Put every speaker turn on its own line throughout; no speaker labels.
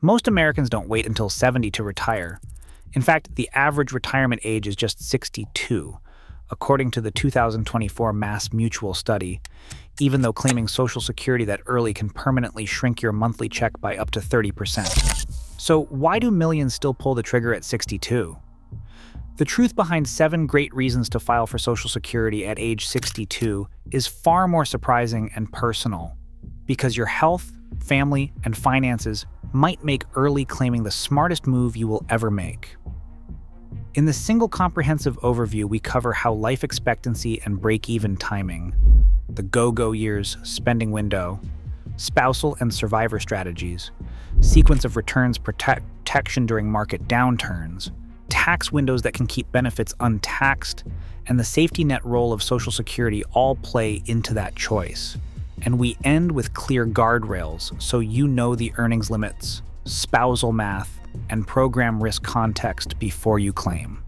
Most Americans don't wait until 70 to retire. In fact, the average retirement age is just 62, according to the 2024 Mass Mutual study, even though claiming Social Security that early can permanently shrink your monthly check by up to 30%. So why do millions still pull the trigger at 62? The truth behind 7 great reasons to file for Social Security at age 62 is far more surprising and personal, because your health, family, and finances might make early claiming the smartest move you will ever make. In this single comprehensive overview, we cover how life expectancy and break-even timing, the go-go years spending window, spousal and survivor strategies, sequence of returns protection during market downturns, tax windows that can keep benefits untaxed, and the safety net role of Social Security all play into that choice. And we end with clear guardrails so you know the earnings limits, spousal math, and program risk context before you claim.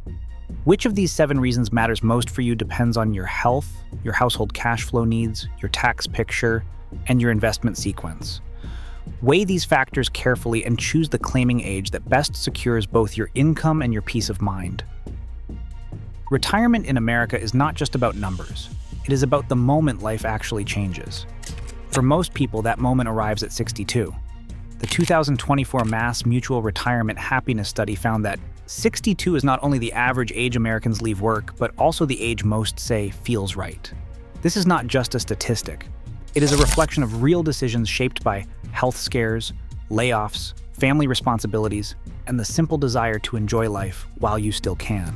Which of these 7 reasons matters most for you depends on your health, your household cash flow needs, your tax picture, and your investment sequence. Weigh these factors carefully and choose the claiming age that best secures both your income and your peace of mind. Retirement in America is not just about numbers. It is about the moment life actually changes. For most people, that moment arrives at 62. The 2024 Mass Mutual Retirement Happiness Study found that 62 is not only the average age Americans leave work, but also the age most say feels right. This is not just a statistic. It is a reflection of real decisions shaped by health scares, layoffs, family responsibilities, and the simple desire to enjoy life while you still can.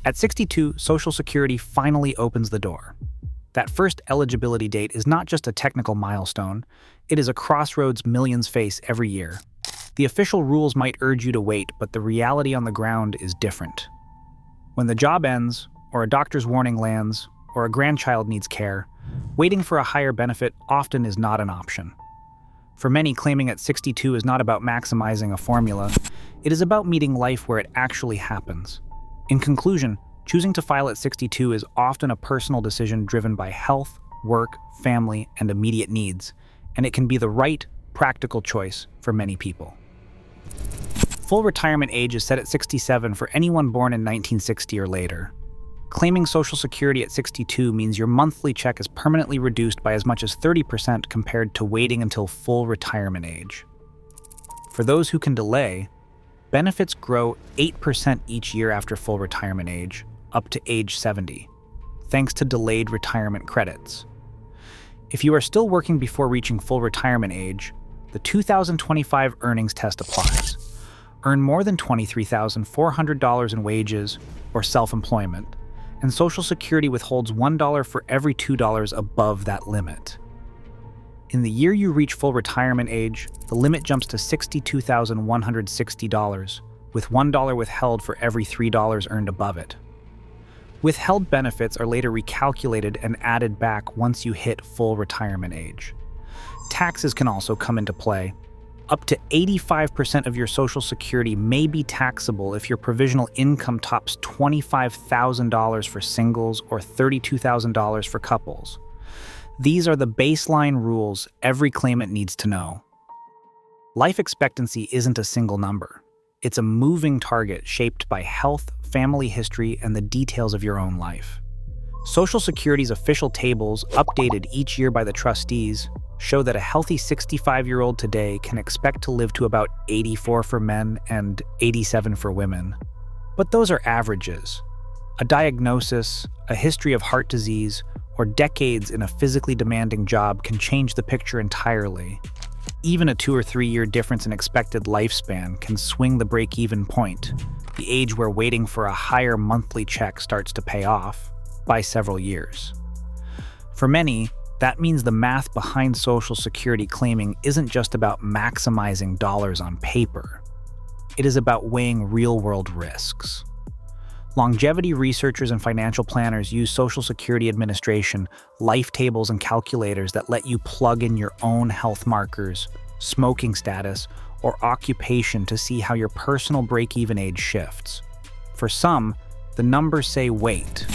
At 62, Social Security finally opens the door. That first eligibility date is not just a technical milestone, it is a crossroads millions face every year. The official rules might urge you to wait, but the reality on the ground is different. When the job ends, or a doctor's warning lands, or a grandchild needs care, waiting for a higher benefit often is not an option. For many, claiming at 62 is not about maximizing a formula, it is about meeting life where it actually happens. In conclusion, choosing to file at 62 is often a personal decision driven by health, work, family, and immediate needs, and it can be the right, practical choice for many people. Full retirement age is set at 67 for anyone born in 1960 or later. Claiming Social Security at 62 means your monthly check is permanently reduced by as much as 30% compared to waiting until full retirement age. For those who can delay, benefits grow 8% each year after full retirement age, up to age 70, thanks to delayed retirement credits. If you are still working before reaching full retirement age, the 2025 earnings test applies. Earn more than $23,400 in wages or self-employment, and Social Security withholds $1 for every $2 above that limit. In the year you reach full retirement age, the limit jumps to $62,160, with $1 withheld for every $3 earned above it. Withheld benefits are later recalculated and added back once you hit full retirement age. Taxes can also come into play. Up to 85% of your Social Security may be taxable if your provisional income tops $25,000 for singles or $32,000 for couples. These are the baseline rules every claimant needs to know. Life expectancy isn't a single number. It's a moving target shaped by health, family history, and the details of your own life. Social Security's official tables, updated each year by the trustees, show that a healthy 65-year-old today can expect to live to about 84 for men and 87 for women. But those are averages. A diagnosis, a history of heart disease, or decades in a physically demanding job can change the picture entirely. Even a 2 or 3 year difference in expected lifespan can swing the break-even point, the age where waiting for a higher monthly check starts to pay off, by several years. For many, that means the math behind Social Security claiming isn't just about maximizing dollars on paper. It is about weighing real-world risks. Longevity researchers and financial planners use Social Security Administration life tables and calculators that let you plug in your own health markers, smoking status, or occupation to see how your personal break-even age shifts. For some, the numbers say wait.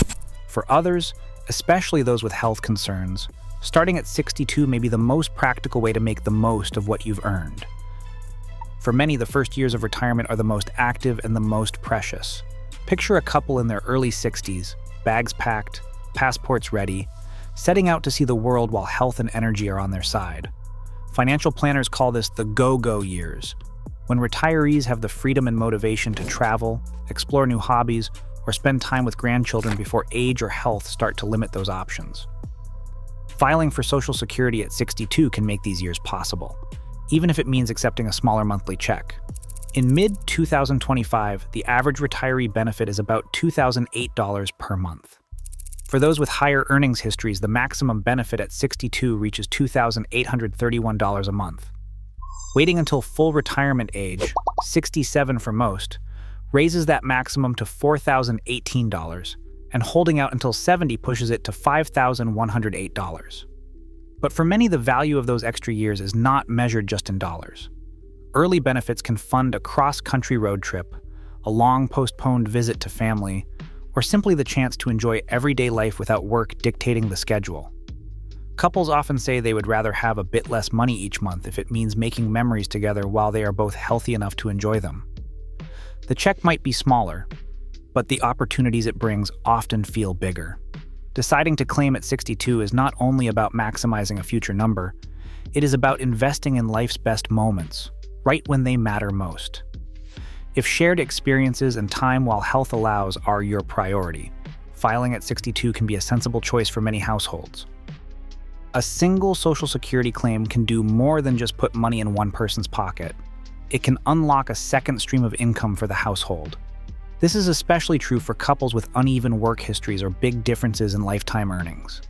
For others, especially those with health concerns, starting at 62 may be the most practical way to make the most of what you've earned. For many, the first years of retirement are the most active and the most precious. Picture a couple in their early 60s, bags packed, passports ready, setting out to see the world while health and energy are on their side. Financial planners call this the go-go years, when retirees have the freedom and motivation to travel, explore new hobbies, or spend time with grandchildren before age or health start to limit those options. Filing for Social Security at 62 can make these years possible, even if it means accepting a smaller monthly check. In mid-2025, the average retiree benefit is about $2,008 per month. For those with higher earnings histories, the maximum benefit at 62 reaches $2,831 a month. Waiting until full retirement age, 67 for most, raises that maximum to $4,018, and holding out until 70 pushes it to $5,108. But for many, the value of those extra years is not measured just in dollars. Early benefits can fund a cross-country road trip, a long postponed visit to family, or simply the chance to enjoy everyday life without work dictating the schedule. Couples often say they would rather have a bit less money each month if it means making memories together while they are both healthy enough to enjoy them. The check might be smaller, but the opportunities it brings often feel bigger. Deciding to claim at 62 is not only about maximizing a future number, it is about investing in life's best moments, right when they matter most. If shared experiences and time while health allows are your priority, filing at 62 can be a sensible choice for many households. A single Social Security claim can do more than just put money in one person's pocket. It can unlock a second stream of income for the household. This is especially true for couples with uneven work histories or big differences in lifetime earnings.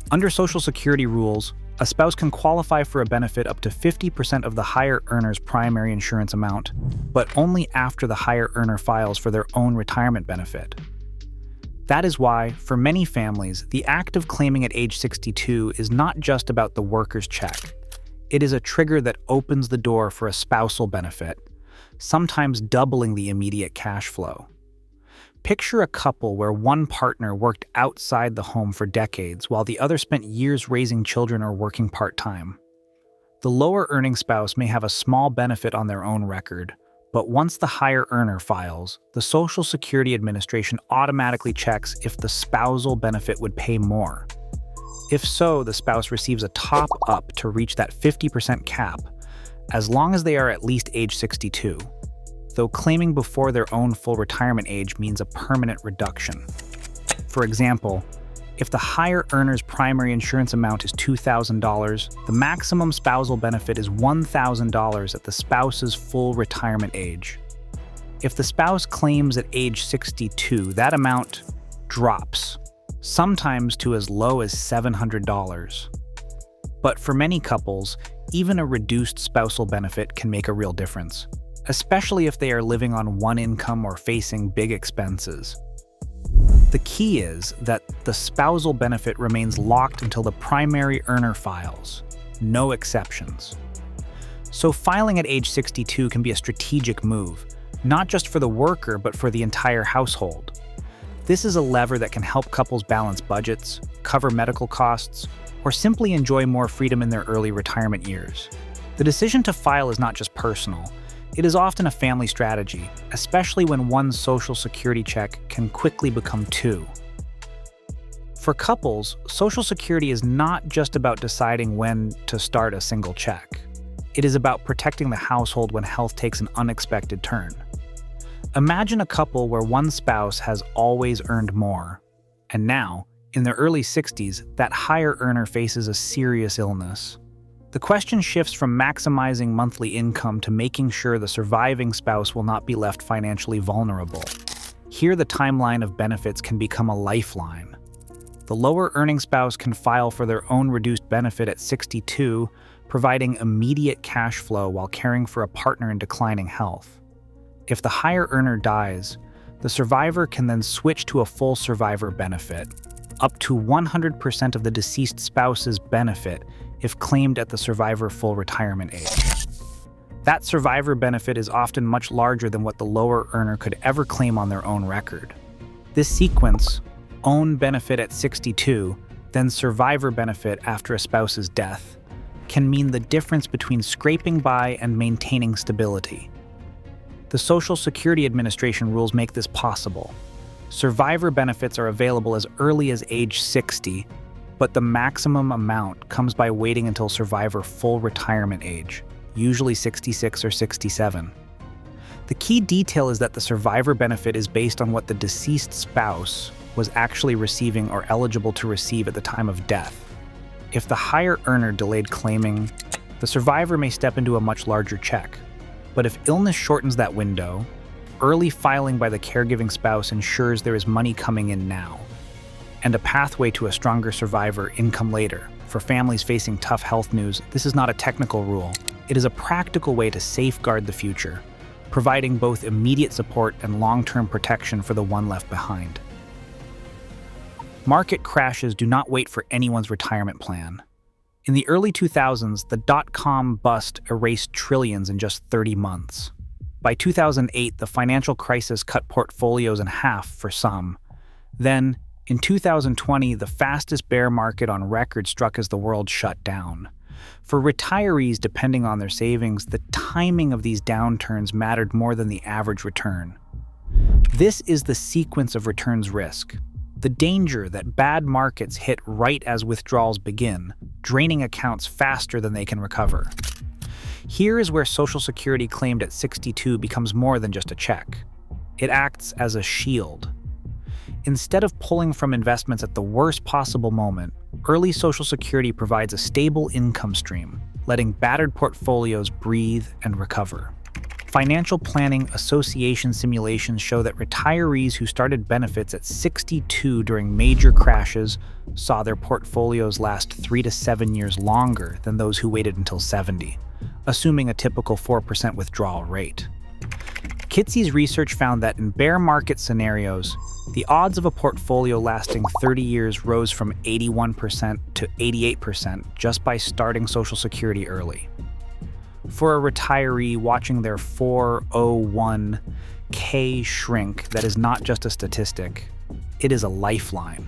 Under Social Security rules, a spouse can qualify for a benefit up to 50% of the higher earner's primary insurance amount, but only after the higher earner files for their own retirement benefit. That is why, for many families, the act of claiming at age 62 is not just about the worker's check. It is a trigger that opens the door for a spousal benefit, sometimes doubling the immediate cash flow. Picture a couple where one partner worked outside the home for decades while the other spent years raising children or working part-time. The lower earning spouse may have a small benefit on their own record, but once the higher earner files, the Social Security Administration automatically checks if the spousal benefit would pay more. If so, the spouse receives a top-up to reach that 50% cap, as long as they are at least age 62, though claiming before their own full retirement age means a permanent reduction. For example, if the higher earner's primary insurance amount is $2,000, the maximum spousal benefit is $1,000 at the spouse's full retirement age. If the spouse claims at age 62, that amount drops, sometimes to as low as $700. But for many couples, even a reduced spousal benefit can make a real difference, especially if they are living on one income or facing big expenses. The key is that the spousal benefit remains locked until the primary earner files, no exceptions. So filing at age 62 can be a strategic move, not just for the worker but for the entire household. This is a lever that can help couples balance budgets, cover medical costs, or simply enjoy more freedom in their early retirement years. The decision to file is not just personal. It is often a family strategy, especially when one Social Security check can quickly become two. For couples, Social Security is not just about deciding when to start a single check. It is about protecting the household when health takes an unexpected turn. Imagine a couple where one spouse has always earned more, and now, in their early 60s, that higher earner faces a serious illness. The question shifts from maximizing monthly income to making sure the surviving spouse will not be left financially vulnerable. Here, the timeline of benefits can become a lifeline. The lower earning spouse can file for their own reduced benefit at 62, providing immediate cash flow while caring for a partner in declining health. If the higher earner dies, the survivor can then switch to a full survivor benefit, up to 100% of the deceased spouse's benefit if claimed at the survivor full retirement age. That survivor benefit is often much larger than what the lower earner could ever claim on their own record. This sequence, own benefit at 62, then survivor benefit after a spouse's death, can mean the difference between scraping by and maintaining stability. The Social Security Administration rules make this possible. Survivor benefits are available as early as age 60, but the maximum amount comes by waiting until survivor full retirement age, usually 66 or 67. The key detail is that the survivor benefit is based on what the deceased spouse was actually receiving or eligible to receive at the time of death. If the higher earner delayed claiming, the survivor may step into a much larger check. But if illness shortens that window, early filing by the caregiving spouse ensures there is money coming in now, and a pathway to a stronger survivor income later. For families facing tough health news, this is not a technical rule. It is a practical way to safeguard the future, providing both immediate support and long-term protection for the one left behind. Market crashes do not wait for anyone's retirement plan. In the early 2000s, the dot-com bust erased trillions in just 30 months. By 2008, the financial crisis cut portfolios in half for some. Then, in 2020, the fastest bear market on record struck as the world shut down. For retirees depending on their savings, the timing of these downturns mattered more than the average return. This is the sequence of returns risk. The danger that bad markets hit right as withdrawals begin, draining accounts faster than they can recover. Here is where Social Security claimed at 62 becomes more than just a check. It acts as a shield. Instead of pulling from investments at the worst possible moment, early Social Security provides a stable income stream, letting battered portfolios breathe and recover. Financial Planning Association simulations show that retirees who started benefits at 62 during major crashes saw their portfolios last 3 to 7 years longer than those who waited until 70, assuming a typical 4% withdrawal rate. Kitce's research found that in bear market scenarios, the odds of a portfolio lasting 30 years rose from 81% to 88% just by starting Social Security early. For a retiree watching their 401k shrink, that is not just a statistic, it is a lifeline.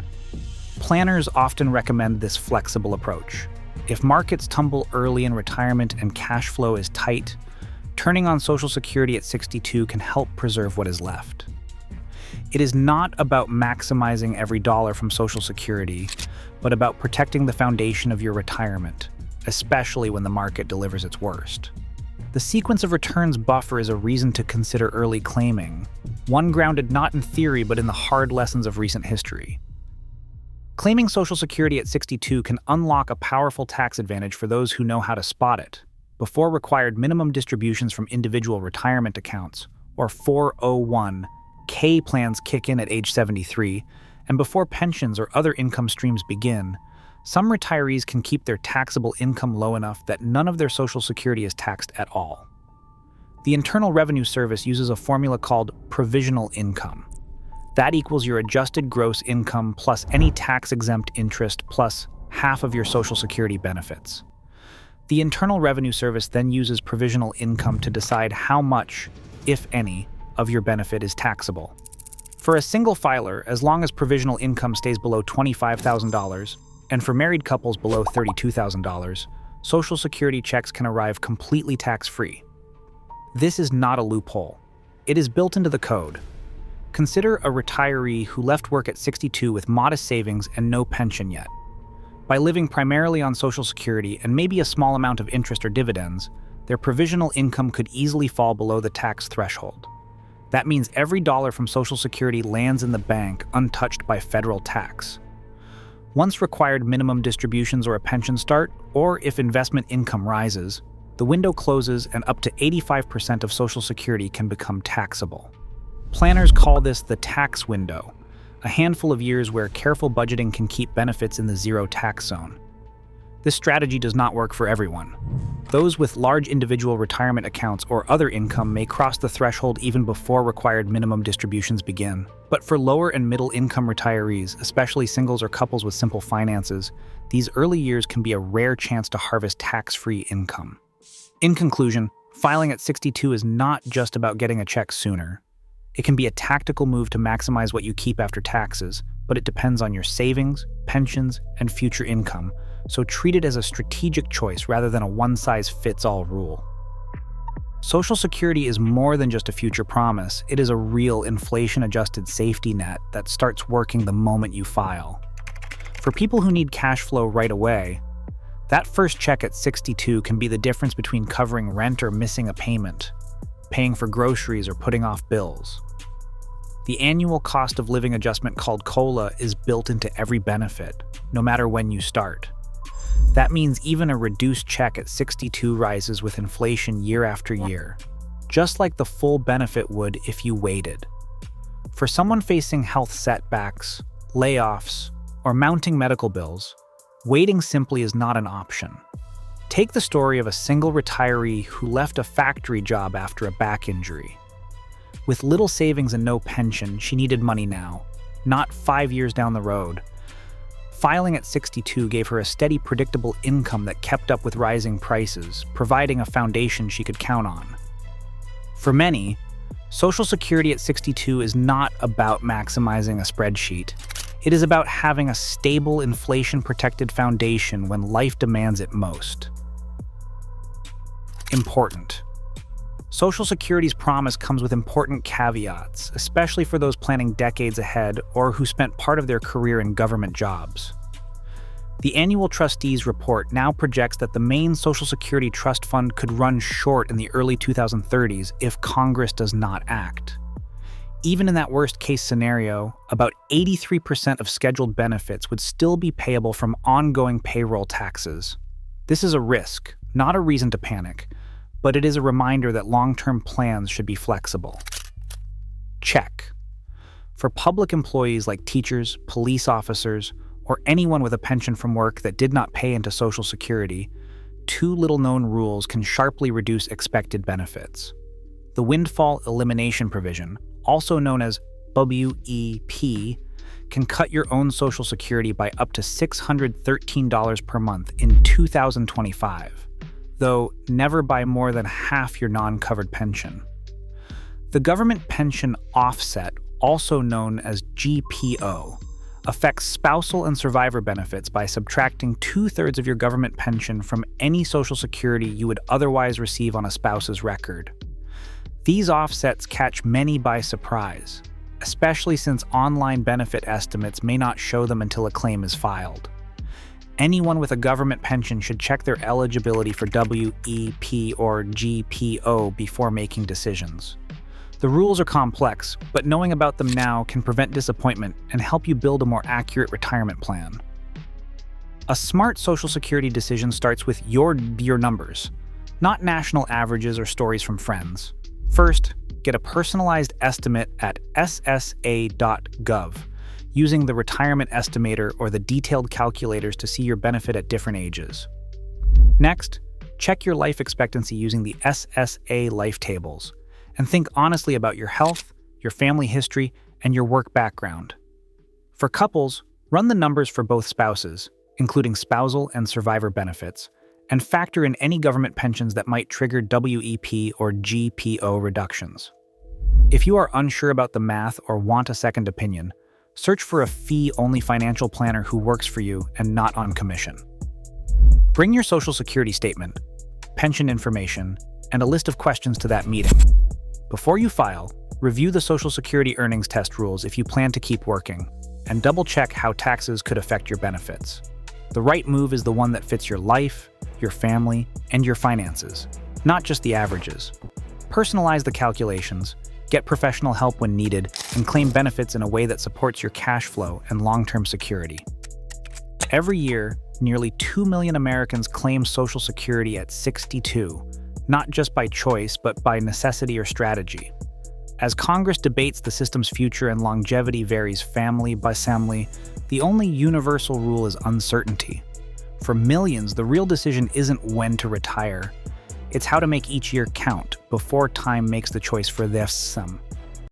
Planners often recommend this flexible approach. If markets tumble early in retirement and cash flow is tight, turning on Social Security at 62 can help preserve what is left. It is not about maximizing every dollar from Social Security, but about protecting the foundation of your retirement, especially when the market delivers its worst. The sequence of returns buffer is a reason to consider early claiming, one grounded not in theory but in the hard lessons of recent history. Claiming Social Security at 62 can unlock a powerful tax advantage for those who know how to spot it, before required minimum distributions from individual retirement accounts, or 401k plans kick in at age 73, and before pensions or other income streams begin. Some retirees can keep their taxable income low enough that none of their Social Security is taxed at all. The Internal Revenue Service uses a formula called provisional income. That equals your adjusted gross income plus any tax-exempt interest plus half of your Social Security benefits. The Internal Revenue Service then uses provisional income to decide how much, if any, of your benefit is taxable. For a single filer, as long as provisional income stays below $25,000, and for married couples below $32,000, Social Security checks can arrive completely tax-free. This is not a loophole. It is built into the code. Consider a retiree who left work at 62 with modest savings and no pension yet. By living primarily on Social Security and maybe a small amount of interest or dividends, their provisional income could easily fall below the tax threshold. That means every dollar from Social Security lands in the bank untouched by federal tax. Once required minimum distributions or a pension start, or if investment income rises, the window closes and up to 85% of Social Security can become taxable. Planners call this the tax window, a handful of years where careful budgeting can keep benefits in the zero tax zone. This strategy does not work for everyone. Those with large individual retirement accounts or other income may cross the threshold even before required minimum distributions begin. But for lower and middle income retirees, especially singles or couples with simple finances, these early years can be a rare chance to harvest tax-free income. In conclusion, filing at 62 is not just about getting a check sooner. It can be a tactical move to maximize what you keep after taxes, but it depends on your savings, pensions, and future income, so treat it as a strategic choice rather than a one-size-fits-all rule. Social Security is more than just a future promise. It is a real inflation-adjusted safety net that starts working the moment you file. For people who need cash flow right away, that first check at 62 can be the difference between covering rent or missing a payment, paying for groceries or putting off bills. The annual cost of living adjustment called COLA is built into every benefit, no matter when you start. That means even a reduced check at 62 rises with inflation year after year, just like the full benefit would if you waited. For someone facing health setbacks, layoffs, or mounting medical bills, waiting simply is not an option. Take the story of a single retiree who left a factory job after a back injury. With little savings and no pension, she needed money now, not 5 years down the road. Filing at 62 gave her a steady, predictable income that kept up with rising prices, providing a foundation she could count on. For many, Social Security at 62 is not about maximizing a spreadsheet. It is about having a stable, inflation-protected foundation when life demands it most. Important. Social Security's promise comes with important caveats, especially for those planning decades ahead or who spent part of their career in government jobs. The annual trustees report now projects that the main Social Security trust fund could run short in the early 2030s if Congress does not act. Even in that worst-case scenario, about 83% of scheduled benefits would still be payable from ongoing payroll taxes. This is a risk, not a reason to panic, but it is a reminder that long-term plans should be flexible. Check. For public employees like teachers, police officers, or anyone with a pension from work that did not pay into Social Security, two little-known rules can sharply reduce expected benefits. The windfall elimination provision, also known as WEP, can cut your own Social Security by up to $613 per month in 2025. Though never by more than half your non-covered pension. The government pension offset, also known as GPO, affects spousal and survivor benefits by subtracting 2/3 of your government pension from any Social Security you would otherwise receive on a spouse's record. These offsets catch many by surprise, especially since online benefit estimates may not show them until a claim is filed. Anyone with a government pension should check their eligibility for WEP or GPO before making decisions. The rules are complex, but knowing about them now can prevent disappointment and help you build a more accurate retirement plan. A smart Social Security decision starts with your numbers, not national averages or stories from friends. First, get a personalized estimate at ssa.gov. Using the retirement estimator or the detailed calculators to see your benefit at different ages. Next, check your life expectancy using the SSA life tables, and think honestly about your health, your family history, and your work background. For couples, run the numbers for both spouses, including spousal and survivor benefits, and factor in any government pensions that might trigger WEP or GPO reductions. If you are unsure about the math or want a second opinion, search for a fee-only financial planner who works for you and not on commission. Bring your Social Security statement, pension information, and a list of questions to that meeting. Before you file, review the Social Security earnings test rules if you plan to keep working, and double-check how taxes could affect your benefits. The right move is the one that fits your life, your family, and your finances, not just the averages. Personalize the calculations, get professional help when needed, and claim benefits in a way that supports your cash flow and long-term security. Every year, nearly 2 million Americans claim Social Security at 62, not just by choice, but by necessity or strategy. As Congress debates the system's future and longevity varies family by family, the only universal rule is uncertainty. For millions, the real decision isn't when to retire. It's how to make each year count before time makes the choice for them.